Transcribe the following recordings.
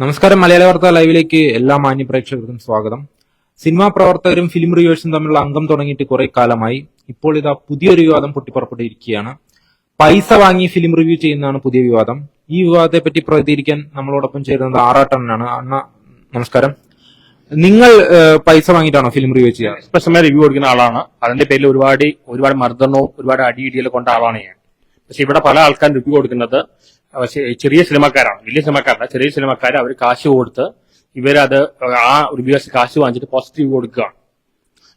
നമസ്കാരം. മലയാള വാർത്ത ലൈവിലേക്ക് എല്ലാ മാന്യ പ്രേക്ഷകർക്കും സ്വാഗതം. സിനിമാ പ്രവർത്തകരും ഫിലിം റിവ്യൂവേഴ്സും തമ്മിലുള്ള അംഗം തുടങ്ങിയിട്ട് കുറെ കാലമായി. ഇപ്പോൾ ഇതാ പുതിയൊരു വിവാദം പൊട്ടിപ്പുറപ്പെട്ടിരിക്കുകയാണ്. പൈസ വാങ്ങി ഫിലിം റിവ്യൂ ചെയ്യുന്നതാണ് പുതിയ വിവാദം. ഈ വിവാദത്തെ പറ്റി പ്രതികരിക്കാൻ നമ്മളോടൊപ്പം ചേരുന്നത് ആറാട്ടണ്ണനാണ്. അണ്ണ നമസ്കാരം. നിങ്ങൾ പൈസ വാങ്ങിയിട്ടാണോ ഫിലിം റിവ്യൂ ചെയ്യുക? സ്പെഷ്യൽ റിവ്യൂ കൊടുക്കുന്ന ആളാണ്. അതിന്റെ പേരിൽ ഒരുപാട് മർദ്ദനവും ഒരുപാട് അടിയിടിയിലും കൊണ്ട ആളാണ് ഞാൻ. പക്ഷെ ഇവിടെ പല ആൾക്കാരും റിവ്യൂ കൊടുക്കുന്നത് ചെറിയ സിനിമക്കാരാണ്, വലിയ സിനിമക്കാരല്ല, ചെറിയ സിനിമക്കാർ. അവർ കാശ് കൊടുത്ത് ഇവരത് ആ റിവ്യൂസ് കാശ് വാങ്ങിച്ചിട്ട് പോസിറ്റീവ് കൊടുക്കുകയാണ്.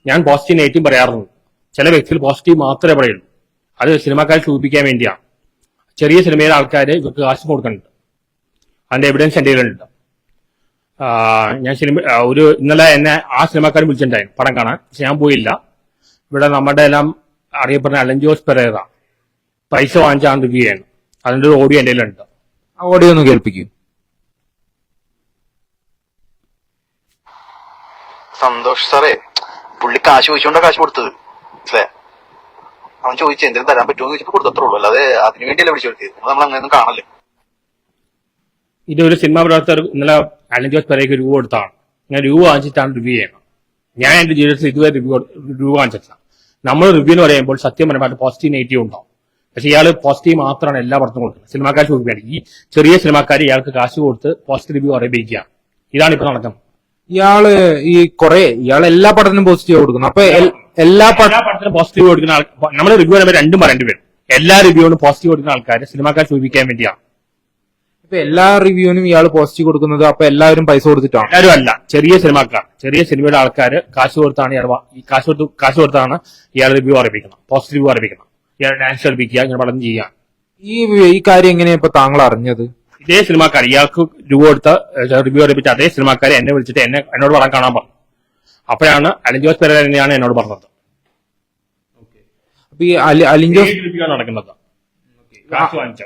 ഞാൻ പോസിറ്റീവ് നെഗറ്റീവ് പറയാറുണ്ട്. ചില വ്യക്തികൾ പോസിറ്റീവ് മാത്രമേ പറയുള്ളൂ. അത് സിനിമക്കാരെ സൂചിപ്പിക്കാൻ വേണ്ടിയാണ്. ചെറിയ സിനിമയിലെ ആൾക്കാർ ഇവർക്ക് കാശ് കൊടുക്കുന്നുണ്ട്. അതിന്റെ എവിഡൻസ് എന്റെ കയ്യിലുണ്ട്. ഞാൻ ഇന്നലെ എന്നെ ആ സിനിമക്കാരൻ വിളിച്ചിട്ടുണ്ടായിരുന്നു പടം കാണാൻ. പക്ഷെ ഞാൻ പോയില്ല. ഇവിടെ നമ്മുടെ എല്ലാം അറിയപ്പെടുന്ന അലൻ ജോസ് പെരേറ പൈസ വാങ്ങിച്ചാണ് റിവ്യൂ ചെയ്യുന്നത്. അതിന്റെ ഒരു ഓഡിയോ എന്റെ കയ്യിലുണ്ട്. ആ ഓഡിയോ ഒന്ന് കേൾപ്പിക്കും. സന്തോഷ് സാറേ, പുള്ളി കാശ് ചോദിച്ചോണ്ടാ കാശ് കൊടുത്തത്. മനസ്സിലായ? അവൻ ചോദിച്ചു എന്തെങ്കിലും തരാൻ പറ്റുമോ എന്ന് ചോദിച്ചിട്ട് കൊടുത്തത്രേ ഉള്ളൂ. അല്ലാതെ അതിനു വേണ്ടിയല്ല വിളിച്ചു കൊടുത്തത്. നമ്മൾ അങ്ങനെയൊന്നും കാണല്ലേ. ഇതൊരു സിനിമാ പ്രവർത്തകർ ഇന്നലെ അലൻ ജോസ് പെരേക്ക് രൂപ കൊടുത്താണ്. ഞാൻ രൂപ വാങ്ങിച്ചിട്ടാണ് റിവ്യൂ ചെയ്യുന്നത്. ഞാൻ എന്റെ ജീവിതത്തിൽ ഇതുവരെ രൂപ വാങ്ങിച്ചിട്ടില്ല. നമ്മൾ റിവ്യൂ എന്ന് പറയുമ്പോൾ സത്യം പറയുമ്പോൾ പോസിറ്റീവ് നെഗറ്റീവ് ഉണ്ടാവും. പക്ഷെ ഇയാള് പോസിറ്റീവ് മാത്രമാണ് എല്ലാ പടത്തും കൊടുക്കുന്നത്. സിനിമാക്കാർ ചോദിക്കുകയാണ്. ഈ ചെറിയ സിനിമാക്കാർ ഇയാൾക്ക് കാശ് കൊടുത്ത് പോസിറ്റീവ് റിവ്യൂ അറിയിപ്പിക്കുക. ഇതാണ് ഇപ്പൊ നടക്കുന്നത്. ഇയാൾ എല്ലാ പടത്തിനും പോസിറ്റീവ് കൊടുക്കുന്നു. അപ്പൊ എല്ലാ പടത്തിനും പോസിറ്റീവ് കൊടുക്കുന്ന നമ്മൾ റിവ്യൂ രണ്ടും പറയേണ്ടി വരും. എല്ലാ റിവ്യൂവിനും പോസിറ്റീവ് കൊടുക്കുന്ന ആൾക്കാർ സിനിമാക്കാർ സൂചിപ്പിക്കാൻ വേണ്ടിയാണ്. ഇപ്പൊ എല്ലാ റിവ്യൂവിനും ഇയാൾ പോസിറ്റീവ് കൊടുക്കുന്നത്. അപ്പൊ എല്ലാവരും പൈസ കൊടുത്തിട്ടാണ്? എല്ലാവരും അല്ല, ചെറിയ സിനിമാക്കാർ, ചെറിയ സിനിമയുടെ ആൾക്കാർ കാശ് കൊടുത്താണ് കാശ് കൊടുത്താണ് ഇയാൾ റിവ്യൂ അറിയിപ്പിക്കുന്നത്, പോസിറ്റീവ് റിവ്യൂ അറിയിപ്പിക്കുന്നത്. ഇയാൾ ഡാൻസ് കളിപ്പിക്കുക, ഇങ്ങനെ പഠനം ചെയ്യുക. ഈ കാര്യം എങ്ങനെയാ ഇപ്പൊ താങ്കൾ അറിഞ്ഞത്? ഇതേ സിനിമാക്കാർ ഇയാൾക്ക് രൂപ കൊടുത്ത റിവ്യൂ അറിയിപ്പിച്ച അതേ സിനിമാക്കാരെ എന്നെ വിളിച്ചിട്ട് എന്നോട് പടം കാണാൻ പറഞ്ഞു. അപ്പോഴാണ് അലൻ ജോസ് പെരേര തന്നെയാണ് എന്നോട് പറഞ്ഞത്. അപ്പൊ ഈ അലൻ ജോസ് റിവ്യൂ നടക്കുന്നത് കാശ് വാങ്ങിച്ച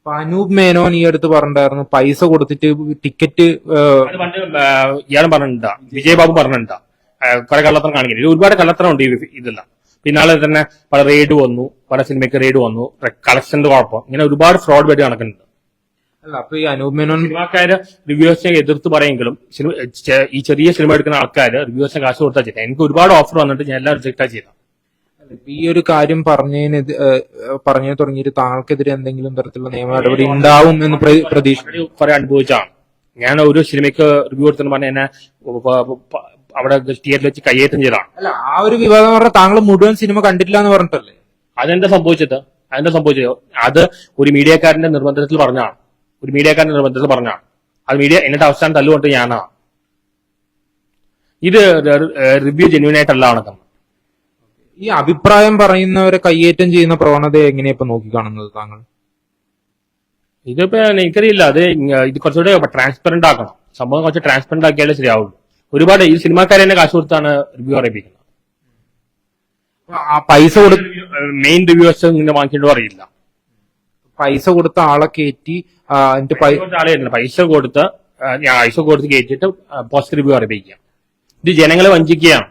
അനൂപ് മേനോൻ ഈ അടുത്ത് പറഞ്ഞിട്ടുണ്ടായിരുന്നു പൈസ കൊടുത്തിട്ട് ടിക്കറ്റ്. അത് പണ്ട് ഇയാളും പറഞ്ഞിട്ടുണ്ടാ, വിജയബാബു പറഞ്ഞിട്ടുണ്ടാ, കുറെ കള്ളത്തരം കാണിക്കുന്നത്. ഒരുപാട് കള്ളത്തരം ഉണ്ട് ഇതെല്ലാം. പിന്നാലെ തന്നെ പല റെയ്ഡ് വന്നു, പല സിനിമയ്ക്ക് റെയ്ഡ് വന്നു, കളക്ഷന്റെ കുഴപ്പം, ഇങ്ങനെ ഒരുപാട് ഫ്രോഡ് പറ്റി നടക്കുന്നുണ്ട്. അല്ല, അപ്പൊ ഈ അനൂപ് മേനോൻ സിനിമാക്കാര് റിവ്യൂസിനെ എതിർത്ത് പറയുമെങ്കിലും ഈ ചെറിയ സിനിമ എടുക്കുന്ന ആൾക്കാര് റിവ്യൂസിനെ കാശ് കൊടുത്താൽ ചെയ്തത്. എനിക്ക് ഒരുപാട് ഓഫർ വന്നിട്ട് ഞാൻ എല്ലാം റിജക്റ്റാ ചെയ്ത. ഈ ഒരു കാര്യം പറഞ്ഞു തുടങ്ങിയിട്ട് താങ്കൾക്കെതിരെ എന്തെങ്കിലും തരത്തിലുള്ള നിയമ നടപടി ഉണ്ടാവും എന്ന് പ്രതീക്ഷിച്ചു? കുറെ അനുഭവിച്ചാണ്. ഞാൻ ഒരു സിനിമയ്ക്ക് റിവ്യൂ കൊടുത്തെന്ന് പറഞ്ഞ എന്നെ അവിടെ തിയേറ്ററിൽ വെച്ച് കയ്യേറ്റം ചെയ്തതാണ്. അല്ല, ആ ഒരു വിവാദം പറഞ്ഞാൽ താങ്കൾ മുഴുവൻ സിനിമ കണ്ടിട്ടില്ല എന്ന് പറഞ്ഞിട്ടല്ലേ? അതെന്താ സംഭവിച്ചത്? അത് ഒരു മീഡിയക്കാരന്റെ നിർബന്ധത്തിൽ പറഞ്ഞാണ്. അത് മീഡിയ എന്നിട്ട് അവസാനം തല്ലുകൊണ്ട് ഞാനാ. ഇത് റിവ്യൂ ജെന്യൂൻ ആയിട്ടല്ല നടക്കുന്നത്. ഈ അഭിപ്രായം പറയുന്നവരെ കയ്യേറ്റം ചെയ്യുന്ന പ്രവണത എങ്ങനെയാ ഇപ്പൊ നോക്കിക്കാണുന്നത് താങ്കൾ? ഇതിപ്പോ എനിക്കറിയില്ല. ഇത് കുറച്ചുകൂടെ ട്രാൻസ്പെറന്റ് ആക്കണം. സംഭവം കുറച്ച് ട്രാൻസ്പെറന്റ് ആക്കിയാലേ ശരിയാവുള്ളൂ. ഒരുപാട് ഈ സിനിമാക്കാരെ തന്നെ കാശ് കൊടുത്താണ് റിവ്യൂ അറിയിപ്പിക്കുന്നത്. പൈസ മെയിൻ റിവ്യൂസ് ഇങ്ങനെ വാങ്ങിക്കേണ്ടോ അറിയില്ല. പൈസ കൊടുത്ത ആളെ കയറ്റി പൈസ കൊടുത്ത് കയറ്റിട്ട് പോസിറ്റീവ് റിവ്യൂ അറിയിപ്പിക്കുക. ഇത് ജനങ്ങളെ വഞ്ചിക്കുകയാണ്.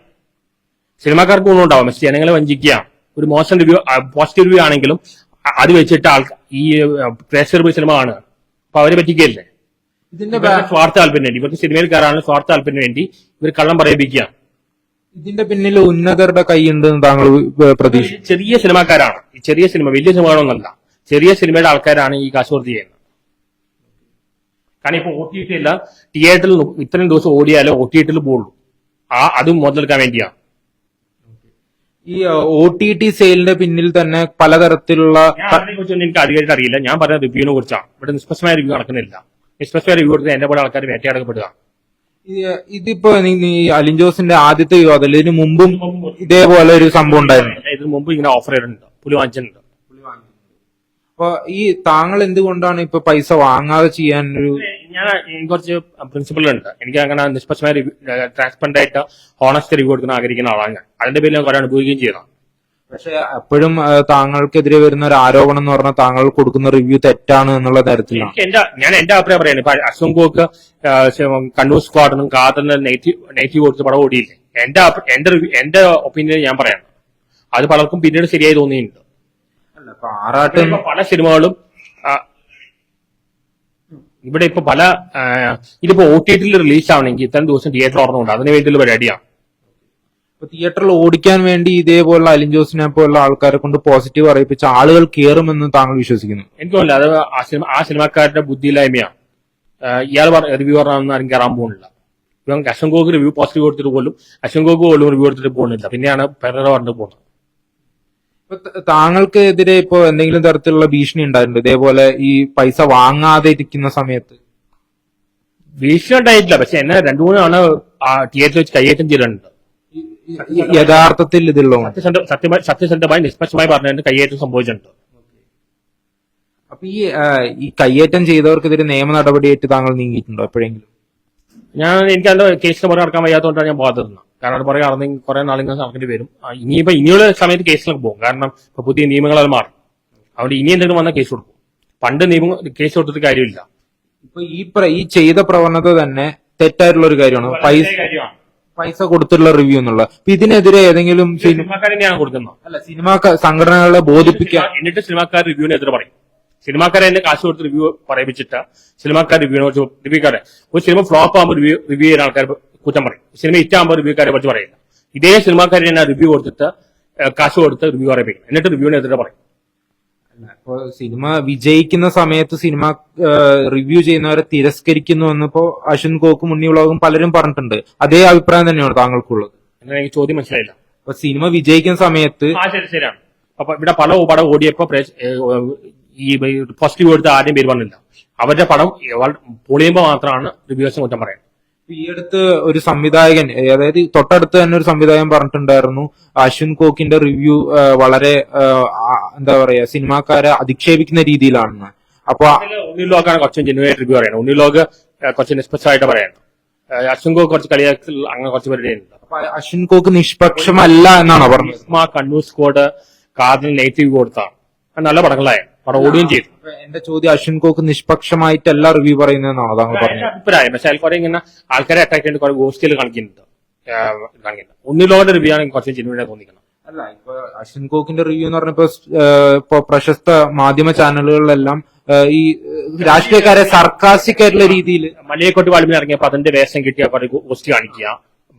സിനിമാക്കാർക്ക് ഗുണമുണ്ടാവും, പക്ഷെ ജനങ്ങളെ വഞ്ചിക്കുകയാണ്. ഒരു മോശം റിവ്യൂ പോസിറ്റീവ് റിവ്യൂ ആണെങ്കിലും അത് വെച്ചിട്ട് ഈ പ്രേക്ഷകർ സിനിമ കാണുക. അപ്പൊ അവരെ പറ്റിക്കല്ലേ? ഇതിന്റെ സ്വാർത്ഥ താല്പര്യം വേണ്ടി, ഇവർക്ക് സിനിമയിൽ കയറാനുള്ള സ്വാർത്ഥ താല്പര്യം വേണ്ടി ഇവർ കള്ളം പറയിപ്പിക്കുക. ഇതിന്റെ പിന്നിൽ ഉന്നതരുടെ കൈയുണ്ടെന്ന് താങ്കൾ പ്രതീക്ഷിച്ചു? ചെറിയ സിനിമാക്കാരാണ്. ഈ ചെറിയ സിനിമ, വലിയ സിനിമകളൊന്നല്ല, ചെറിയ സിനിമയുടെ ആൾക്കാരാണ് ഈ കാശ് കൊടുത്ത് ചെയ്യുന്നത്. കാരണം ഇപ്പൊ OTT അല്ല, തിയേറ്ററിൽ ഇത്രയും ദിവസം ഓടിയാലേ OTT പോകുള്ളൂ. അതും മുതലെടുക്കാൻ വേണ്ടിയാണ്. ഈ OTT സെയിലിന്റെ പിന്നിൽ തന്നെ പലതരത്തിലുള്ള എനിക്ക് അധികമായിട്ട് അറിയില്ല. ഞാൻ പറഞ്ഞ റിവ്യൂവിനെ കുറിച്ചാണ്. ഇവിടെ നിഷ്പക്ഷമായ റിവ്യൂ നടക്കുന്നില്ല. നിഷ്പക്ഷമായ റിവ്യൂ കൊടുത്ത് എന്റെ പോലെ ആൾക്കാർ വേട്ടയാടപ്പെടുക. ഇതിപ്പോ അലിൻ ജോസിന്റെ ആദ്യത്തെ വിവാദം, ഇതിനു മുമ്പും ഇതേപോലെ ഒരു സംഭവം ഉണ്ടായിരുന്നു. ഇതിനു മുമ്പ് ഇങ്ങനെ ഓഫർ ചെയ്തിട്ടുണ്ട്, പുലി വാങ്ങിച്ചിട്ടുണ്ട്. അപ്പൊ ഈ താങ്കൾ എന്തുകൊണ്ടാണ് ഇപ്പൊ പൈസ വാങ്ങാതെ ചെയ്യാൻ എനിക്ക് കുറച്ച് പ്രിൻസിപ്പിൾ ഉണ്ട്. എനിക്ക് അങ്ങനെ നിഷ്പക്ഷമായ റിവ്യൂ, ട്രാൻസ്പെറന്റ് ആയിട്ട് ഹോണസ്റ്റ് റിവ്യൂ കൊടുക്കുന്ന ആഗ്രഹിക്കുന്ന ആളാണ് ഞാൻ. അതിന്റെ പേരിൽ ഞാൻ കുറെ അനുഭവിക്കുകയും ചെയ്തതാണ്. പക്ഷെ എപ്പോഴും താങ്കൾക്കെതിരെ വരുന്ന ഒരു ആരോപണം എന്ന് പറഞ്ഞാൽ താങ്കൾ കൊടുക്കുന്ന റിവ്യൂ തെറ്റാണ് എന്നുള്ള തരത്തിലാണ്. ഞാൻ എന്റെ അഭിപ്രായം പറയുന്നത്. ഇപ്പൊ അശോക് കണ്ണൂർ സ്ക്വാഡിനും കാതറിന് നെഗറ്റീവ് കൊടുത്ത് പടം ഓടിയില്ലേ? എന്റെ ഒപ്പീനിയൻ ഞാൻ പറയാം. അത് പലർക്കും പിന്നീട് ശരിയായി തോന്നിയിട്ടുണ്ട്. പല സിനിമകളും ഇവിടെ ഇപ്പൊ പല ഇതിപ്പോ OTT റിലീസ് ആവണമെങ്കിൽ ഇത്രയും ദിവസം തിയേറ്റർ ഓർമ്മയുണ്ട്, അതിനു വേണ്ടിയുള്ള പരിപാടിയാണ്. ഇപ്പൊ തിയേറ്ററിൽ ഓടിക്കാൻ വേണ്ടി ഇതേപോലുള്ള അലിൻ ജോസിനെ പോലുള്ള ആൾക്കാരെ കൊണ്ട് പോസിറ്റീവ് അറിയിപ്പിച്ച ആളുകൾ കയറുമെന്ന് താങ്കൾ വിശ്വസിക്കുന്നു? എനിക്ക് തോന്നില്ല, അത് ആ സിനിമാക്കാരുടെ ബുദ്ധിയില്ലായ്മയാണ്. ഇയാൾ റിവ്യൂ പറഞ്ഞാൽ ആരും കയറാൻ പോകുന്നില്ല. ഇപ്പം അശ്വൻഗോക്ക് റിവ്യൂ പോസിറ്റീവ് കൊടുത്തിട്ട് പോലും അശ്വൻഗോക്ക് പോലും റിവ്യൂ എടുത്തിട്ട് പോകുന്നില്ല, പിന്നെയാണ് പെരേര പറഞ്ഞു പോകുന്നത്. ഇപ്പൊ താങ്കൾക്ക് എതിരെ ഇപ്പൊ എന്തെങ്കിലും തരത്തിലുള്ള ഭീഷണി ഉണ്ടായിട്ടുണ്ട് ഇതേപോലെ ഈ പൈസ വാങ്ങാതെ ഇരിക്കുന്ന സമയത്ത്? ഭീഷണി ഉണ്ടായിട്ടില്ല, പക്ഷെ എന്നെ 2-3 തവണ തിയേറ്ററിൽ വെച്ച് കയ്യേറ്റം ചെയ്തിട്ടുണ്ട്. യഥാർത്ഥത്തിൽ ഇതുള്ളൂ സത്യസന്ധമായി നിഷ്പക്ഷമായി പറഞ്ഞിട്ട് കയ്യേറ്റം സംഭവിച്ചിട്ടുണ്ട്. അപ്പൊ ഈ കയ്യേറ്റം ചെയ്തവർക്കെതിരെ നിയമ നടപടിയായിട്ട് താങ്കൾ നീങ്ങിയിട്ടുണ്ടോ എപ്പോഴെങ്കിലും? എനിക്ക് അതിന്റെ കേസിന് പുറകെ നടക്കാൻ വയ്യാത്തതുകൊണ്ടാണ് ഞാൻ പോകാതിരുന്നത്. കാരണം അത് പുറകെ നടന്നെങ്കിൽ കുറെ നാളിങ്ങനെ നടക്കേണ്ടി വരും. ഇനിയുള്ള സമയത്ത് കേസിലൊക്കെ പോകും, കാരണം ഇപ്പൊ പുതിയ നിയമങ്ങൾ മാറും. അതുകൊണ്ട് ഇനി എന്തെങ്കിലും വന്നാൽ കേസ് കൊടുക്കും. പണ്ട് കേസ് കൊടുത്തിട്ട് കാര്യമില്ല. ഇപ്പൊ ഈ ചെയ്ത പ്രവണത തന്നെ തെറ്റായിട്ടുള്ള ഒരു കാര്യമാണ്, പൈസ കൊടുത്തുള്ള റിവ്യൂ എന്നുള്ള. അപ്പൊ ഇതിനെതിരെ ഏതെങ്കിലും സിനിമാക്കാരെയാണ് കൊടുക്കുന്നത്, അല്ല സിനിമാ സംഘടനകളെ ബോധിപ്പിക്കാൻ, എന്നിട്ട് സിനിമാക്കാർ റിവ്യൂവിനെതിരെ പറയും. സിനിമാക്കാരെ തന്നെ കാശ് കൊടുത്ത് റിവ്യൂ പറയിപ്പിച്ചിട്ട് സിനിമാക്കാർ റിവ്യൂക്കാരെ ഒരു സിനിമ ഫ്ലോപ്പ് ആകുമ്പോൾ റിവ്യൂ ചെയ്യുന്ന ആൾക്കാർ കുറ്റം പറയും, സിനിമ ഹിറ്റാകുമ്പോൾ റിവ്യൂക്കാരെ പറ്റി പറയില്ല. ഇതേ സിനിമാക്കാരെ തന്നെ റിവ്യൂ കൊടുത്തിട്ട് കാശ് കൊടുത്ത് റിവ്യൂ പറയിപ്പിക്കും, എന്നിട്ട് റിവ്യൂവിനെതിരെ പറയും. ഇപ്പൊ സിനിമ വിജയിക്കുന്ന സമയത്ത് സിനിമ റിവ്യൂ ചെയ്യുന്നവരെ തിരസ്കരിക്കുന്നു എന്നിപ്പോ അശ്വിൻ കോക്കും ഉണ്ണി വ്ളോഗും പലരും പറഞ്ഞിട്ടുണ്ട്. അതേ അഭിപ്രായം തന്നെയാണ് താങ്കൾക്കുള്ളത്? എനിക്ക് ചോദ്യം മനസ്സിലായില്ല. അപ്പൊ സിനിമ വിജയിക്കുന്ന സമയത്ത് ശരിയാണ്. അപ്പൊ ഇവിടെ പടം ഓടിയപ്പോ ഈ പോസിറ്റീവ് കൊടുത്ത ആദ്യം പേര് പറഞ്ഞില്ല. അവരുടെ പടം പൊളിയുമ്പോ മാത്രമാണ് റിവ്യൂസിനെ കുറ്റം പറയാൻ. ഈ അടുത്ത് ഒരു സംവിധായകൻ, അതായത് തൊട്ടടുത്ത് തന്നെ ഒരു സംവിധായകൻ പറഞ്ഞിട്ടുണ്ടായിരുന്നു അശ്വിൻ കോക്കിന്റെ റിവ്യൂ വളരെ എന്താ പറയാ സിനിമാക്കാരെ അധിക്ഷേപിക്കുന്ന രീതിയിലാണെന്ന്. അപ്പൊ ഉണ്ണിലോകാണ് കുറച്ച് ജെന്യുവൻ റിവ്യൂ പറയുന്നത്, ഉണ്ണിലോക് കുറച്ച് നിഷ്പക്ഷമായിട്ട് പറയുന്നത്. അശ്വിൻ കോക്ക് കുറച്ച് കളിയാക്കി അങ്ങനെ കുറച്ച് പരിപാടിയുണ്ട്. അപ്പൊ അശ്വിൻ കോക്ക് നിഷ്പക്ഷമല്ല എന്നാണോ പറഞ്ഞത്? കണ്ണൂർ സ്ക്വാഡ് കാതിൽ നെഗറ്റീവ് കൊടുത്താണ്, നല്ല പടങ്ങളായ പടം ഓടുകയും ചെയ്തു. എന്റെ ചോദ്യം അശ്വിൻ കോക്ക് നിഷ്പക്ഷമായിട്ടല്ല റിവ്യൂ പറയുന്നതെന്നാണോ താങ്കൾ പറഞ്ഞത്? അഭിപ്രായം, പക്ഷെ കുറെ ഇങ്ങനെ ആൾക്കാരെ അറ്റാക്ക് ചെയ്യേണ്ട കുറെ ഗോസ്റ്റികൾ കാണിക്കുന്നുണ്ട്. ഉണ്ണിലോകയുടെ റിവ്യൂ ആണ് കുറച്ച് ജെന്യുവനായി തോന്നിക്കണം. അല്ല ഇപ്പൊ അശ്വിൻ കോക്കിന്റെ റിവ്യൂ എന്ന് പറഞ്ഞപ്പോ ഇപ്പൊ പ്രശസ്ത മാധ്യമ ചാനലുകളിലെല്ലാം ഈ രാഷ്ട്രീയക്കാരെ സർക്കാസ്റ്റിക് ആയിട്ടുള്ള രീതിയിൽ മലയെക്കൊട്ട് വാൽമീൻ ഇറങ്ങിയപ്പോ അതിന്റെ വേഷം കിട്ടിയ കുറെ ഗോസ്റ്റ് കാണിക്കുക,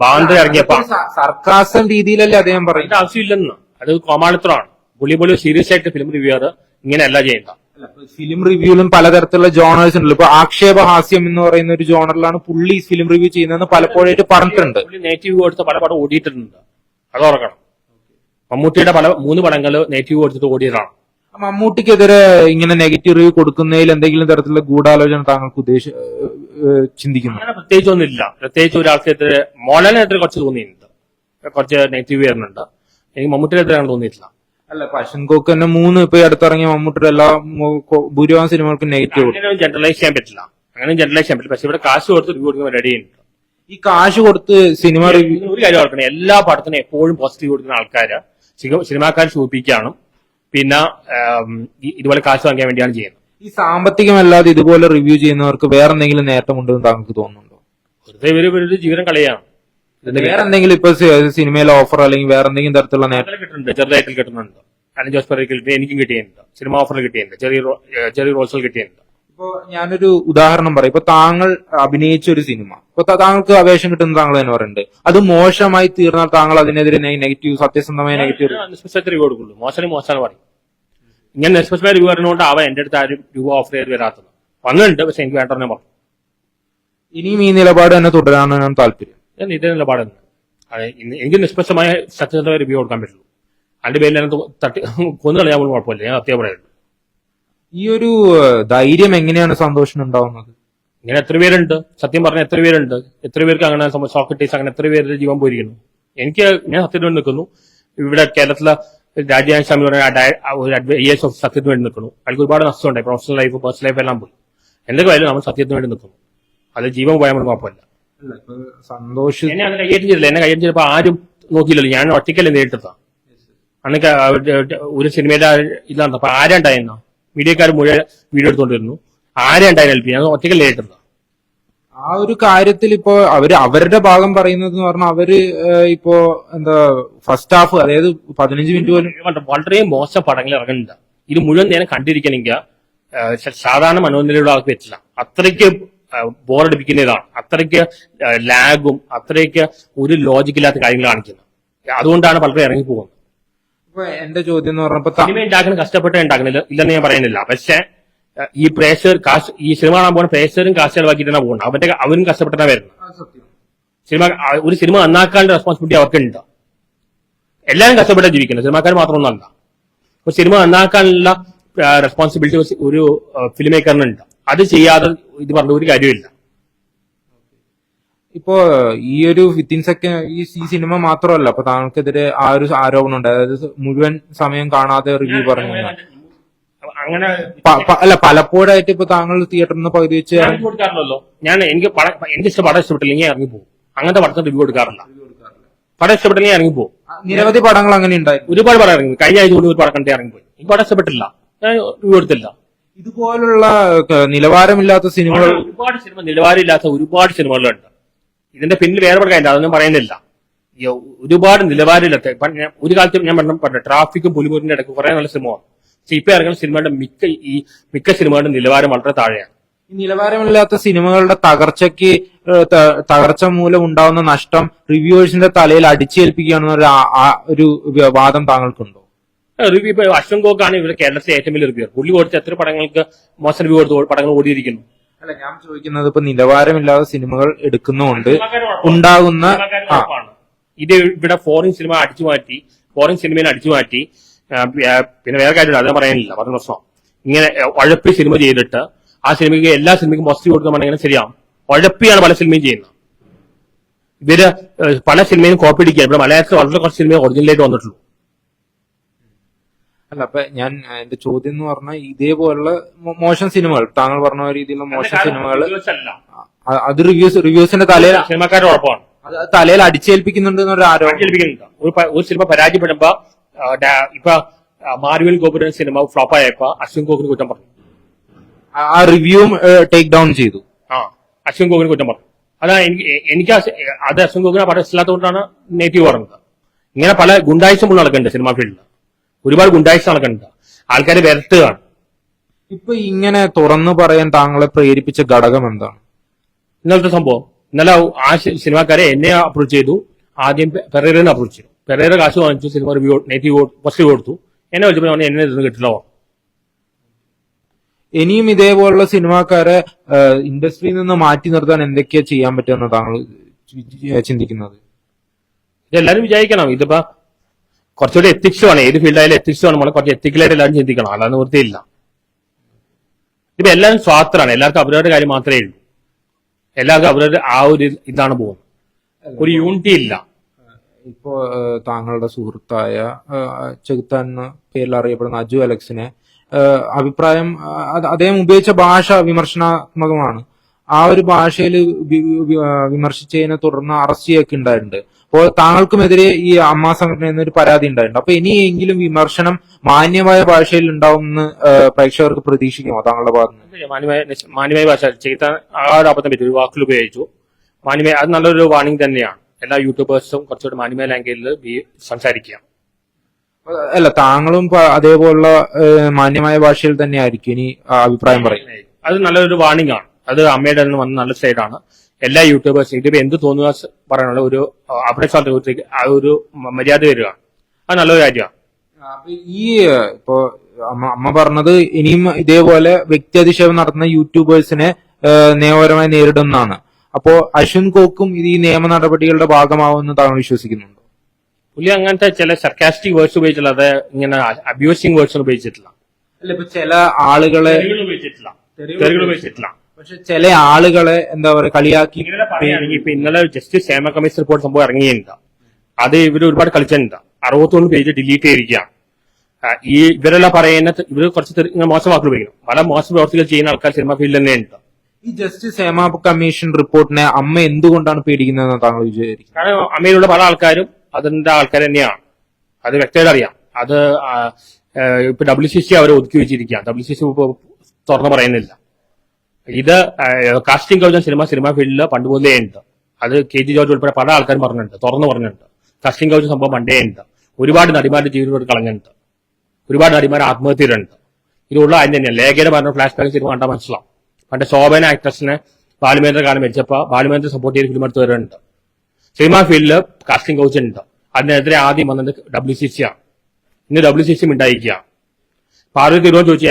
ബാന്ദ്ര ഇറങ്ങിയപ്പോ സർക്കാസം രീതിയിലല്ലേ അദ്ദേഹം പറയുന്നത്? ആവശ്യമില്ലെന്ന്, അത് കോമാളിത്തരമാണ്. പുള്ളി സീരിയസ് ആയിട്ട് ഫിലിം റിവ്യൂർ ഇങ്ങനെയല്ല ചെയ്യുന്നത്. ഫിലിം റിവ്യൂവിലും പലതരത്തിലുള്ള ജോണേഴ്സ് ഉണ്ടല്ലോ. ഇപ്പൊ ആക്ഷേപഹാസ്യം എന്ന് പറയുന്ന ഒരു ജോണറിലാണ് പുള്ളി ഫിലിം റിവ്യൂ ചെയ്യുന്നതെന്ന് പലപ്പോഴായിട്ട് പറഞ്ഞിട്ടുണ്ട്. നെഗറ്റീവ് കൊടുത്ത പല പടം ഓടിയിട്ടുണ്ട്, അത് ഓർക്കണം. മമ്മൂട്ടിയുടെ 3 പടങ്ങൾ നെഗറ്റീവ് കൊടുത്തിട്ട് ഓടിയതാണ്. മമ്മൂട്ടിക്കെതിരെ ഇങ്ങനെ നെഗറ്റീവ് റിവ്യൂ കൊടുക്കുന്നതിൽ എന്തെങ്കിലും തരത്തിലുള്ള ഗൂഢാലോചന താങ്കൾക്ക് ചിന്തിക്കുന്നു? അങ്ങനെ പ്രത്യേകിച്ച് ഒന്നുമില്ല. പ്രത്യേകിച്ച് ഒരാൾക്കെതിരെ മോഹൻലാലിനെതിരെ കുറച്ച് തോന്നിയിട്ടുണ്ട്, കുറച്ച് നെഗറ്റീവ് വരുന്നുണ്ട്. എനിക്ക് മമ്മൂട്ടിനെതിരെ അങ്ങനെ തോന്നിയിട്ടില്ല. അല്ല ഇപ്പൊ അശ്വിൻ കോക്ക് തന്നെ 3 ഇപ്പൊ അടുത്തിറങ്ങിയ മമ്മൂട്ടിയുടെ എല്ലാ ഭൂരിഭാഗം സിനിമകൾക്കും നെഗറ്റീവ്. അങ്ങനെ ജനറലൈസ് ചെയ്യാൻ പറ്റില്ല, പക്ഷെ ഇവിടെ കാശ് കൊടുത്ത് റിവ്യൂ കൊടുക്കുന്ന റെഡിയുണ്ട്. ഈ കാശ് കൊടുത്ത് സിനിമ റിവ്യൂ ഒരു കാര്യം ഓർക്കണം, എല്ലാ പടത്തിനും എപ്പോഴും പോസിറ്റീവ് കൊടുക്കുന്ന ആൾക്കാര് സിനിമാക്കാർ സൂചിപ്പിക്കാനും പിന്നെ ഇതുപോലെ കാശ് വാങ്ങിക്കാൻ വേണ്ടിയാണ് ചെയ്യുന്നത്. ഈ സാമ്പത്തികമല്ലാതെ ഇതുപോലെ റിവ്യൂ ചെയ്യുന്നവർക്ക് വേറെ എന്തെങ്കിലും നേട്ടമുണ്ടെന്ന് താങ്കൾക്ക് തോന്നുന്നുണ്ടോ? വെറുതെ ഇവര് ജീവനം കളയാണ്. വേറെ എന്തെങ്കിലും ഇപ്പൊ സിനിമയിലെ ഓഫർ അല്ലെങ്കിൽ വേറെ എന്തെങ്കിലും തരത്തിലുള്ള നേട്ടം കിട്ടുന്നുണ്ട്, ചെറുതായിട്ട് കിട്ടുന്നുണ്ട്. അലൻ ജോസ് പെരേരയ്ക്ക് കിട്ടി, എനിക്കും കിട്ടിയിട്ടുണ്ട്. സിനിമ ഓഫറിൽ കിട്ടിയിട്ടുണ്ട്, ചെറിയ റോൾസിൽ കിട്ടിയിട്ടുണ്ട്. ഇപ്പൊ ഞാനൊരു ഉദാഹരണം പറയാം. ഇപ്പൊ താങ്കൾ അഭിനയിച്ച ഒരു സിനിമ, ഇപ്പൊ താങ്കൾക്ക് അപേക്ഷ കിട്ടുന്ന താങ്കൾ തന്നെ പറയുന്നുണ്ട്, അത് മോശമായി തീർന്നാൽ താങ്കൾ അതിനെതിരെ നെഗറ്റീവ്, സത്യസന്ധമായ നെഗറ്റീവ് നിഷ്പക്ഷ റിവ്യൂ കൊടുക്കുള്ളൂ. മോശം പറയും. ഇങ്ങനെ നിഷ്പക്ഷമായ റിവ്യൂ പറഞ്ഞുകൊണ്ട് അവ എന്റെ അടുത്ത് ആരും രൂപ ഓഫർ ചെയ്ത് വരാത്തത് വന്നിട്ടുണ്ട്, പക്ഷെ എനിക്ക് വേണ്ടെന്നെ പറഞ്ഞു. ഇനിയും ഈ നിലപാട് തന്നെ തുടരാനാണ് താല്പര്യം. ഇതേ നിലപാടെന്ന് എനിക്ക് നിഷ്പക്ഷമായ സത്യസന്ധമായ റിവ്യൂ കൊടുക്കാൻ പറ്റുള്ളൂ. അതിന്റെ പേരിൽ തട്ടി കൊന്നു കളയാൻ പോലും കുഴപ്പമില്ല, ഞാൻ സത്യം പറയുള്ളൂ. ഈ ഒരു ധൈര്യം എങ്ങനെയാണ് സന്തോഷം ഉണ്ടാവുന്നത്? ഇങ്ങനെ എത്ര പേരുണ്ട്, സത്യം പറഞ്ഞ എത്ര പേർക്ക് അങ്ങനെ സോക്രട്ടീസ് അങ്ങനെ എത്ര പേരുടെ ജീവൻ പോയിരിക്കുന്നു. ഞാൻ സത്യത്തിന് വേണ്ടി നിൽക്കുന്നു. ഇവിടെ കേരളത്തിലെ രാജ്യാൻ സ്വാമി ഒരു IAS ഓഫ് സത്യത്തിന് വേണ്ടി നിൽക്കുന്നു. അയാൾക്ക് ഒരുപാട് നഷ്ടമുണ്ടായി, പ്രൊഫഷണൽ ലൈഫ്, പേഴ്സണൽ ലൈഫ് എല്ലാം പോയി. എന്തൊക്കെ ആയാലും നമ്മൾ സത്യത്തിന് വേണ്ടി നിൽക്കുന്നു. അത് ജീവൻ പോയാൽ നമുക്ക് കുഴപ്പമില്ല. സന്തോഷം എന്നെ അങ്ങനെ കയ്യേറ്റം ചെയ്തില്ല. എന്നെ കയ്യേറ്റം ചെയ്തപ്പോ ആരും നോക്കിയില്ലല്ലോ, ഞാൻ ഒറ്റയ്ക്കല്ലേ നേരിട്ടതാ. അന്നൊക്കെ ഒരു സിനിമയുടെ ഇതാണ്. അപ്പൊ ആരുണ്ടായിരുന്ന മീഡിയക്കാർ മുഴുവൻ വീഡിയോ എടുത്തോണ്ടിരുന്നു, ആരുണ്ടായിരുന്നു ഞാൻ ഒറ്റയ്ക്കല്ലേ നേരിട്ടതാ. ആ ഒരു കാര്യത്തിൽ ഇപ്പോ അവരുടെ ഭാഗം പറയുന്നത് എന്ന് പറഞ്ഞാൽ അവര് ഇപ്പോ എന്താ ഫസ്റ്റ് ഹാഫ്, അതായത് 15 മിനിറ്റ് പോലും വളരെ മോശം പടങ്ങൾ ഇറങ്ങുന്നുണ്ട്. ഇത് മുഴുവൻ നേരം കണ്ടിരിക്കണമെങ്കിൽ സാധാരണ മനോനിലയുള്ള ആൾക്ക് പറ്റില്ല. അത്രയ്ക്ക് ബോറടിപ്പിക്കുന്നതാണ്, അത്രയ്ക്ക് ലാഗും അത്രയ്ക്ക് ഒരു ലോജിക്കില്ലാത്ത കാര്യങ്ങൾ കാണിക്കുന്നത്. അതുകൊണ്ടാണ് പലരും ഇറങ്ങിപ്പോകുന്നത്. ഇപ്പൊ എന്റെ ചോദ്യം എന്ന് പറഞ്ഞപ്പോ സിനിമ ഉണ്ടാക്കുന്ന കഷ്ടപ്പെട്ട് ഉണ്ടാക്കുന്നില്ല ഇല്ലെന്ന് ഞാൻ പറയുന്നില്ല. പക്ഷെ ഈ പ്രേക്ഷകർ കാശ്, ഈ സിനിമ കാണാൻ പോകുന്ന പ്രേക്ഷകരും കാശ് ചെലവാക്കിയിട്ടാണ് പോകുന്നത്. അവരും കഷ്ടപ്പെട്ടാണ് വരുന്നത്. ഒരു സിനിമ നന്നാക്കാനുള്ള റെസ്പോൺസിബിലിറ്റി അവർക്കുണ്ട്. എല്ലാവരും കഷ്ടപ്പെട്ടാണ് ജീവിക്കുന്നത്, സിനിമാക്കാർ മാത്രമൊന്നുമല്ല. അപ്പൊ സിനിമ നന്നാക്കാനുള്ള റെസ്പോൺസിബിലിറ്റി ഒരു ഫിലിം മേക്കറിനുണ്ട്. അത് ചെയ്യാതെ ഇത് പറഞ്ഞ ഒരു കാര്യമില്ല. ഇപ്പോ ഈ ഒരു വിത്തിൻ സെക്കൻഡ് ഈ സിനിമ മാത്രമല്ല, അപ്പൊ താങ്കൾക്കെതിരെ ആ ഒരു ആരോപണം ഉണ്ട്, അതായത് മുഴുവൻ സമയം കാണാതെ റിവ്യൂ പറഞ്ഞു. അങ്ങനെ അല്ല, പലപ്പോഴായിട്ട് ഇപ്പൊ താങ്കൾ തിയേറ്ററിൽ നിന്ന് പകുതി വെച്ച് കൊടുക്കാറില്ലല്ലോ. എനിക്ക് പടം ഇഷ്ടപ്പെട്ടില്ലെങ്കിൽ ഇറങ്ങിപ്പോകും. അങ്ങനത്തെ പടത്തിന് റിവ്യൂ കൊടുക്കാറില്ല. പടം ഇഷ്ടപ്പെട്ടില്ലെങ്കിൽ ഇറങ്ങിപ്പോകും. നിരവധി പടങ്ങൾ അങ്ങനെ ഉണ്ടായിരുന്നു. ഒരുപാട് പടം ഇറങ്ങി. കഴിഞ്ഞ ആഴ്ച കൂടി ഒരു പടം കണ്ടേ ഇറങ്ങിപ്പോയി. ഈ പടം ഇഷ്ടപ്പെട്ടില്ല, ഞാൻ റിവ്യൂ കൊടുത്തില്ല. ഇതുപോലുള്ള നിലവാരമില്ലാത്ത സിനിമകൾ, ഒരുപാട് സിനിമ നിലവാരമില്ലാത്ത ഒരുപാട് സിനിമകളുണ്ട്. ഇതിന്റെ പിന്നിൽ വേറെ ഒരു കാര്യം അതൊന്നും പറയുന്നില്ല. ഒരുപാട് നിലവാരമില്ലാത്ത ഒരു കാലത്ത് ഞാൻ പറഞ്ഞു ട്രാഫിക്കും പുലിമുരിന്റെ ഇടയ്ക്ക് കുറെ നല്ല സിനിമയാണ്. പക്ഷെ ഇപ്പൊ ഇറങ്ങുന്ന സിനിമയുടെ മിക്ക സിനിമകളുടെ നിലവാരം വളരെ താഴെയാണ്. ഈ നിലവാരമില്ലാത്ത സിനിമകളുടെ തകർച്ച മൂലം ഉണ്ടാവുന്ന നഷ്ടം റിവ്യൂവേഴ്സിന്റെ തലയിൽ അടിച്ചേൽപ്പിക്കുകയാണെന്ന ഒരു വാദം താങ്കൾക്കുണ്ടോ? റിവ്യൂ ഇപ്പൊ അശ്വൻ ഗോക്കാണ് ഇവിടെ കേരളത്തിലെ ഏറ്റവും വലിയ റിവ്യൂ. പുള്ളി കൊടുത്ത എത്ര പടങ്ങൾക്ക് മോശം റിവ്യൂ കൊടുത്ത് പടങ്ങൾ ഓടിയിരിക്കുന്നു. അല്ല, ഞാൻ ചോദിക്കുന്നത് ഇപ്പൊ നിലവാരമില്ലാത്ത സിനിമകൾ എടുക്കുന്നതുകൊണ്ട് ഉണ്ടാകുന്ന ഇത് ഇവിടെ ഫോറിൻ സിനിമയെ അടിച്ചു മാറ്റി പിന്നെ വേറെ കാര്യമില്ല, അത് പറയാനില്ല. പറഞ്ഞ പ്രശ്നം ഇങ്ങനെ ഉഴപ്പി സിനിമ ചെയ്തിട്ട് ആ സിനിമയ്ക്ക് എല്ലാ സിനിമയ്ക്കും പോസിറ്റീവ് കൊടുക്കാൻ ശരിയാവും. ഉഴപ്പിയാണ് പല സിനിമയും ചെയ്യുന്നത്. ഇവര് പല സിനിമയും കോപ്പി അടിക്കുക. ഇവിടെ മലയാളത്തിൽ വളരെ കുറച്ച് സിനിമ ഒറിജിനലായിട്ട് വന്നിട്ടുള്ളൂ. അല്ല, അപ്പൊ ഞാൻ എന്റെ ചോദ്യം എന്ന് പറഞ്ഞാൽ ഇതേപോലുള്ള മോശം സിനിമകൾ, താങ്കൾ പറഞ്ഞ രീതിയിലുള്ള മോശം സിനിമകൾ അത് റിവ്യൂസിന്റെ തലയിൽ സിനിമക്കാരുടെ ഉറപ്പാണ്, തലയിൽ അടിച്ചേൽപ്പിക്കുന്നുണ്ട് എന്നൊരു ആരോപണം. ഒരു സിനിമ പരാജയപ്പെടുമ്പോ ഇപ്പൊ മാരുവൽ ഗോപുരൻ സിനിമ ഫ്ലോപ്പ് ആയപ്പോ അശ്വിൻ ഗോപിന് കുറ്റം പറഞ്ഞു. ആ റിവ്യൂവും ടേക്ക് ഡൗൺ ചെയ്തു. അശ്വിൻ ഗോപിന് കുറ്റം പറഞ്ഞു. അതാ എനിക്ക് അത് അശ്വിൻ ഗോപിനെ പടം ഇല്ലാത്തതുകൊണ്ടാണ് നെഗറ്റീവ് പറഞ്ഞത്. ഇങ്ങനെ പല ഗുണ്ടായിസം നടക്കുന്നുണ്ട് സിനിമാ ഫീൽഡിൽ. ഒരുപാട് ഗുണ്ടായിസം നടക്കുന്നുണ്ട്. ആൾക്കാരെ വരട്ടുകയാണ്. ഇപ്പൊ ഇങ്ങനെ തുറന്നു പറയാൻ താങ്കളെ പ്രേരിപ്പിച്ച ഘടകം എന്താണ്? ഇന്നലത്തെ സംഭവം, ഇന്നലെ ആ സിനിമാക്കാരെ എന്നെ അപ്രോച്ച് ചെയ്തു. ആദ്യം പെരേരനെ അപ്രോച്ച് ചെയ്തു. പെരേര കാശ് വാങ്ങിച്ചു, സിനിമ റിവ്യൂ നെഗറ്റീവ് പോസിറ്റീവ് കൊടുത്തു. എന്നെ വിളിച്ചപ്പോൾ എന്നെ ഇതൊന്നും കിട്ടില്ല. ഇനിയും ഇതേപോലുള്ള സിനിമാക്കാരെ ഇൻഡസ്ട്രിയിൽ നിന്ന് മാറ്റി നിർത്താൻ എന്തൊക്കെയാ ചെയ്യാൻ പറ്റുമെന്ന് താങ്കൾ ചിന്തിക്കുന്നത്? ഇതെല്ലാരും വിചാരിക്കണം. ഇതിപ്പോ കുറച്ചുകൂടി എത്തിക്സ് വേണം. ഏത് ഫീൽഡായാലും എത്തിക്സ് വേണം. നമ്മൾ കുറച്ച് എത്തിക്കലായിട്ട് എല്ലാവരും ചിന്തിക്കണം. അല്ലാതെ നിവൃത്തിയില്ല. ഇപ്പൊ എല്ലാവരും സ്വാർത്ഥരാണ്. എല്ലാവർക്കും അവരവരുടെ കാര്യം മാത്രമേ ഉള്ളൂ. എല്ലാവർക്കും അവരവരുടെ ആ ഒരു ഇതാണ് പോകുന്നത്. ഒരു യൂണിറ്റി ഇല്ല. ഇപ്പോ താങ്കളുടെ സുഹൃത്തായ ചെകുത്താൻ എന്ന പേരിൽ അറിയപ്പെടുന്ന അജു അലക്സിനെ അഭിപ്രായം, അദ്ദേഹം ഉപയോഗിച്ച ഭാഷ വിമർശനാത്മകമാണ്. ആ ഒരു ഭാഷയിൽ വിമർശിച്ചതിനെ തുടർന്ന് അറസ്റ്റ് ചെയ്യൊക്കെ ഉണ്ടായിട്ടുണ്ട്. അപ്പോൾ താങ്കൾക്കുമെതിരെ ഈ അമ്മ സംഘടന എന്നൊരു പരാതി ഉണ്ടായിട്ടുണ്ട്. അപ്പൊ ഇനിയെങ്കിലും വിമർശനം മാന്യമായ ഭാഷയിൽ ഉണ്ടാവുമെന്ന് പ്രേക്ഷകർക്ക് പ്രതീക്ഷിക്കുമോ താങ്കളുടെ ഭാഗത്ത്? മാന്യമായ ഭാഷ ചെയ്താൽ അബദ്ധം പറ്റും. ഒരു വാക്കുകൾ ഉപയോഗിച്ചു. മാന്യമായ, അത് നല്ലൊരു വാണിംഗ് തന്നെയാണ്. എല്ലാ യൂട്യൂബേഴ്സും കുറച്ചുകൂടി മാന്യമായ ലാംഗ്വേജിൽ സംസാരിക്കുക. അല്ല, താങ്കളും അതേപോലുള്ള മാന്യമായ ഭാഷയിൽ തന്നെ ആയിരിക്കും ഇനി അഭിപ്രായം പറയുന്നത്. അത് നല്ലൊരു വാണിംഗ് ആണ്. അത് അമ്മയുടെ നിന്ന് വന്ന നല്ല സൈഡാണ്. എല്ലാ യൂട്യൂബേഴ്സും ഇതിപ്പോ എന്ത് തോന്നുക പറയാനുള്ള ഒരു അവിടെ ഒരു മര്യാദ വരികയാണ്. അത് നല്ലൊരു കാര്യമാണ്. ഈ ഇപ്പോ അമ്മ പറഞ്ഞത് ഇനിയും ഇതേപോലെ വ്യക്തി അധിക്ഷേപം നടത്തുന്ന യൂട്യൂബേഴ്സിനെ നിയമപരമായി നേരിടുന്നതാണ്. അപ്പോ അശ്വിൻ കോക്കും ഇത് ഈ നിയമ നടപടികളുടെ ഭാഗമാവുമെന്ന് താങ്കൾ വിശ്വസിക്കുന്നുണ്ടോ? പുള്ളി അങ്ങനത്തെ ചില സർക്കാസ്റ്റിക് വേർഡ്സ് ഉപയോഗിച്ചില്ലാതെ ഇങ്ങനെ അബ്യൂസിംഗ് വേർഡ്സ് ഉപയോഗിച്ചിട്ടില്ല. അല്ല, ഇപ്പൊ ചില ആളുകളെ ഉപയോഗിച്ചിട്ടില്ല. പക്ഷെ ചില ആളുകളെ എന്താ പറയാ കളിയാക്കി ഇപ്പൊ ഇന്നലെ ജസ്റ്റിസ് ഹേമ കമ്മീഷൻ റിപ്പോർട്ട് സംഭവം ഇറങ്ങിയിട്ടുണ്ട്. അത് ഇവർ ഒരുപാട് കളിച്ചിട്ടുണ്ട്. 61 പേജ് ഡിലീറ്റ് ചെയ്തിരിക്കുകയാണ്. ഈ ഇവരെല്ലാം പറയുന്നത് ഇവർ കുറച്ച് മോശം വാക്കുകൾ ഉപയോഗിക്കണം. പല മോശം പ്രവർത്തികൾ ചെയ്യുന്ന ആൾക്കാർ സിനിമ ഫീൽഡിൽ തന്നെ ഉണ്ട്. ഈ ജസ്റ്റിസ് ഹേമ കമ്മീഷൻ റിപ്പോർട്ടിനെ അമ്മ എന്തുകൊണ്ടാണ് പേടിക്കുന്നതെന്ന് താങ്കൾ വിചാരിക്കും? കാരണം അമ്മയിലുള്ള പല ആൾക്കാരും അതിന്റെ ആൾക്കാർ തന്നെയാണ്. അത് വ്യക്തമായിട്ട് അറിയാം. അത് ഇപ്പൊ WCC അവർ ഒതുക്കി വെച്ചിരിക്കുകയാണ്. WCC തുറന്നു പറയുന്നില്ല. ഇത് കാസ്റ്റിംഗ് കൗച്ച് സിനിമ ഫീൽഡിൽ പണ്ട് മുതലേ ഉണ്ട്. അത് KG ജോർജ് ഉൾപ്പെടെ പല ആൾക്കാരും പറഞ്ഞിട്ടുണ്ട്, തുറന്നു പറഞ്ഞിട്ടുണ്ട്. കാസ്റ്റിംഗ് കൗച്ച് സംഭവം പണ്ടേ ഉണ്ട്. ഒരുപാട് നടിമാരുടെ ജീവിതത്തോട് കളഞ്ഞിട്ടുണ്ട്. ഒരുപാട് നടിമാർ ആത്മഹത്യയിലുണ്ട്. ഇതുള്ള അതിന് തന്നെയാണ്. ലേഖയുടെ പറഞ്ഞ ഫ്ലാഷ് ബാക്ക് സിനിമ കണ്ടാൽ മനസ്സിലാവും. പണ്ട് ശോഭന ആക്ട്രസിനെ ബാലുമേന്ദ്ര കാലം മരിച്ചപ്പോൾ ബാലുമേന്ദ്ര സപ്പോർട്ട് ചെയ്ത് ഫിലിം എടുത്തവരുണ്ട്. സിനിമാ ഫീൽഡില് കാസ്റ്റിംഗ് കൗച്ച് ഉണ്ട്. അതിനെതിരെ ആദ്യം വന്നത് WCC ആണ്. ഇന്ന് WCC ഉണ്ടായിരിക്കുക. പാർവതി തിരുവോം ചോദിച്ചു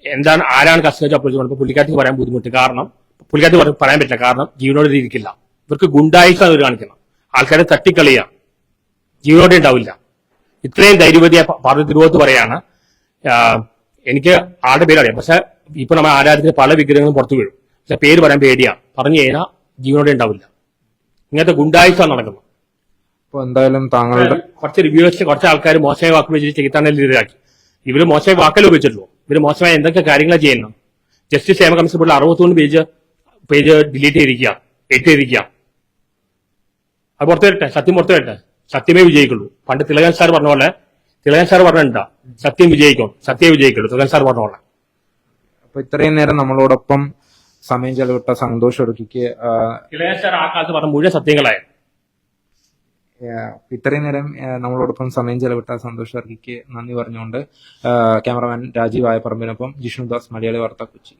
എന്താണ് ആരാണ് കാസ്റ്റിംഗ് കൗച്ച് അപ്രോച്ച് ചെയ്യുന്നത്. പുള്ളിക്കാർക്ക് പറയാൻ ബുദ്ധിമുട്ട്. കാരണം പുള്ളിക്കാർക്ക് പറയാൻ പറ്റില്ല. കാരണം ജീവനോട് ഇരിക്കില്ല. ഇവർക്ക് ഗുണ്ടായിസാണ് ഇവർ കാണിക്കുന്നത്. ആൾക്കാരെ തട്ടിക്കളിയാണ്. ജീവനോടെ ഉണ്ടാവില്ല. ഇത്രയും ധൈര്യവതിയ പാർവതി തിരുവോത്ത് പറയാണ് എനിക്ക് ആളുടെ പേര് അറിയാം. പക്ഷെ ഇപ്പൊ നമ്മൾ ആരാധന പല വിഗ്രഹങ്ങളും പുറത്തു വീഴും. പക്ഷെ പേര് പറയാൻ പേടിയാണ്. പറഞ്ഞു കഴിഞ്ഞാൽ ജീവനോടെ ഉണ്ടാവില്ല. ഇങ്ങനത്തെ ഗുണ്ടായിസാണ് നടക്കുന്നത്. അപ്പൊ എന്തായാലും താങ്കളുടെ കുറച്ച് റിവ്യൂസ് കുറച്ച് ആൾക്കാർ മോശമായ വാക്ക് വെച്ചിട്ട് ചെയ്താണെതിരാക്കി. ഇവര് മോശമായ വാക്കല്ലേ ഉപയോഗിച്ചിട്ടുള്ളൂ. ഇവര് മോശമായ എന്തൊക്കെ കാര്യങ്ങളാണ് ചെയ്യുന്നത്. ജസ്റ്റിസ് ക്ഷേമ കമ്മീഷൻ പോലുള്ള 63 പേജ് ഡിലീറ്റ് ചെയ്തിരിക്കുക, എഡിറ്റ് ചെയ്തിരിക്കുക. അത് പുറത്തു വരട്ടെ, സത്യം പുറത്തു വരട്ടെ. സത്യമേ വിജയിക്കുള്ളൂ. പണ്ട് തിലകൻ സാർ പറഞ്ഞ പോലെ, തിലകൻ സാർ പറഞ്ഞിട്ടുണ്ടാ സത്യം വിജയിക്കും, സത്യമേ വിജയിക്കുള്ളൂ. തിലകൻ സാർ പറഞ്ഞ പോലെ. അപ്പൊ ഇത്രയും നേരം നമ്മളോടൊപ്പം സമയം ചെലവിട്ട സന്തോഷ് എടുക്കിക്ക് തിലകൻ സാർ ആ കാലത്ത് പറഞ്ഞ മുഴുവൻ സത്യങ്ങളായിരുന്നു. ഇത്രയും നേരം നമ്മളോടൊപ്പം സമയം ചെലവിട്ട സന്തോഷ് വർക്കിക്ക് നന്ദി പറഞ്ഞുകൊണ്ട് ക്യാമറമാൻ രാജീവ് ആയപ്പറമ്പിനൊപ്പം ജിഷ്ണുദാസ്, മലയാളി വാർത്ത, കൊച്ചി.